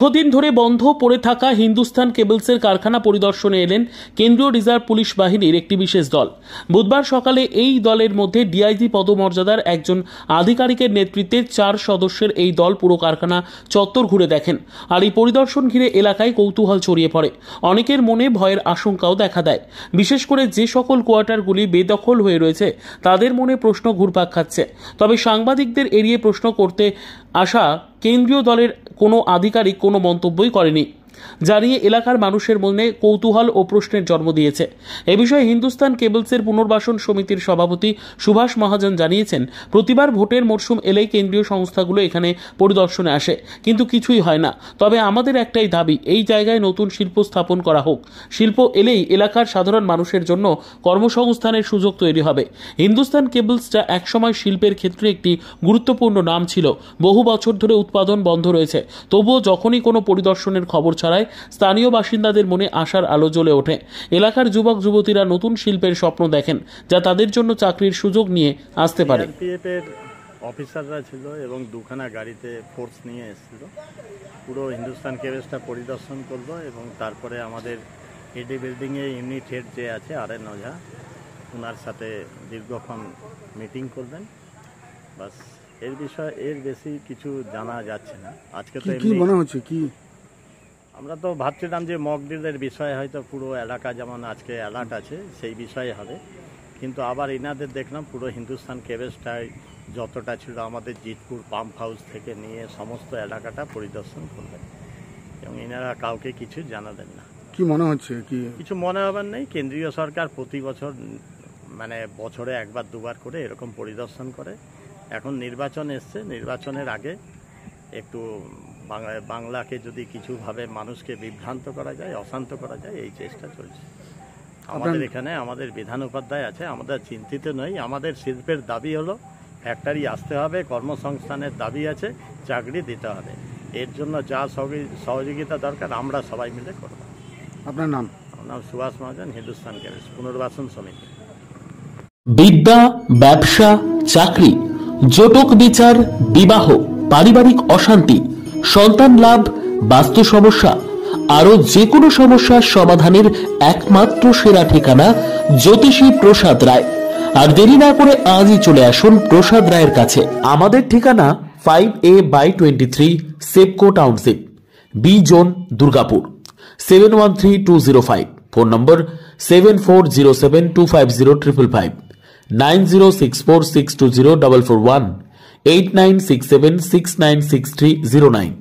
দীর্ঘদিন ধরে বন্ধ পড়ে থাকা হিন্দুস্তান কেবলসের কারখানা পরিদর্শনে এলেন কেন্দ্রীয় রিজার্ভ পুলিশ বাহিনীর একটি বিশেষ দল। বুধবার সকালে এই দলের মধ্যে ডিআইজি পদমর্যাদার একজন আধিকারিকের নেতৃত্বে 4 সদস্যের এই দল পুরো কারখানা চত্বর ঘুরে দেখেন। আর এই পরিদর্শন ঘিরে এলাকায় কৌতূহল ছড়িয়ে পড়ে। অনেকের মনে ভয়ের আশঙ্কাও দেখা দেয়। বিশেষ করে যে সকল কোয়ার্টারগুলি বেদখল হয়ে রয়েছে তাদের মনে প্রশ্ন ঘুরপাক খাচ্ছে। তবে সাংবাদিকদের এড়িয়ে প্রশ্ন করতে আসা কেন্দ্রীয় দলের কোনো আধিকারিক কোনো মন্তব্যই করেনি, যা নিয়ে এলাকার মানুষের মনে কৌতূহল ও প্রশ্নের জন্ম দিয়েছে। এ বিষয়ে হিন্দুস্তান কেবলসের পুনর্বাসন সমিতির সভাপতি সুভাষ মহাজন জানিয়েছেন, প্রতিবার ভোটের মরশুম এলেই কেন্দ্রীয় সংস্থাগুলো এখানে পরিদর্শনে আসে, কিন্তু কিছুই হয় না। তবে আমাদের একটাই দাবি, এই জায়গায় নতুন শিল্প স্থাপন করা হোক। শিল্প এলেই এলাকার সাধারণ মানুষের জন্য কর্মসংস্থানের সুযোগ তৈরি হবে। হিন্দুস্তান কেবলসটা একসময় শিল্পের ক্ষেত্রে একটি গুরুত্বপূর্ণ নাম ছিল। বহু বছর ধরে উৎপাদন বন্ধ রয়েছে, তবুও যখনই কোনো পরিদর্শনের খবর ছাড়ায় স্থানীয় বাসিন্দাদের মনে আশার আলো জ্বলে ওঠে। এলাকার যুবক যুবতীরা নতুন শিল্পের স্বপ্ন দেখেন, যা তাদের জন্য চাকরির সুযোগ নিয়ে আসতে পারে। অফিসাররা ছিল এবং দুখানা গাড়িতে ফোর্স নিয়ে এসেছিল, পুরো হিন্দুস্তান কেবলসটা পরিদর্শন করলো এবং তারপরে আমাদের এডি বিল্ডিংয়ে ইউনিট হেড যে আছে আর.এন. ওঝা, ওনার সাথে দীর্ঘক্ষণ মিটিং করবেন। বাস এর বিষয়ে এর বেশি কিছু জানা যাচ্ছে না। আজকে তো কি মনে হচ্ছে, কি আমরা তো ভাবছিলাম যে মক ড্রিলের বিষয়ে হয়তো পুরো এলাকা যেমন আজকে অ্যালার্ট আছে সেই বিষয়ে হবে, কিন্তু আবার এনাদের দেখলাম পুরো হিন্দুস্তান কেবলসটাই যতটা ছিল আমাদের জিতপুর পাম্প হাউস থেকে নিয়ে সমস্ত এলাকাটা পরিদর্শন করবেন এবং এনারা কাউকে কিছু জানাবেন না। কি মনে হচ্ছে, কি কিছু মনে হবার নেই। কেন্দ্রীয় সরকার প্রতি বছর মানে বছরে একবার দুবার করে এরকম পরিদর্শন করে। এখন নির্বাচন এসছে, নির্বাচনের আগে একটু বাংলাকে যদি কিছুভাবে মানুষকে বিভ্রান্ত করা যায়, অশান্ত করা যায়, এই চেষ্টা চলছে। আমাদের এখানে আমাদের বিধান উপাধ্যায় আছে, আমাদের চিন্তিত নই। আমাদের শিল্পের দাবি হলো ফ্যাক্টরি আসতে হবে, কর্মসংস্থানের দাবি আছে, চাকরি দিতে হবে। এর জন্য যা সহযোগিতা দরকার আমরা সবাই মিলে করব। আপনার নাম? আমার নাম সুভাষ মহাজন, হিন্দুস্তান কেবলস পুনর্বাসন সমিতি। বিদ্যা, ব্যবসা, চাকরি, জটক বিচার, বিবাহ, পারিবারিক অশান্তি, সন্তান লাভ, বাস্তু সমস্যা, আরো যে কোনো সমস্যার সমাধানের একমাত্র সেরা ঠিকানা জ্যোতিষী প্রসাদ রায়। আর দেরি না করে আজই চলে আসুন প্রসাদ রায়ের কাছে। আমাদের ঠিকানা 5A/23 Sepco township, B zone, Durgapur, 713205। Phone number 7407250555, 9064620441, 8967696309।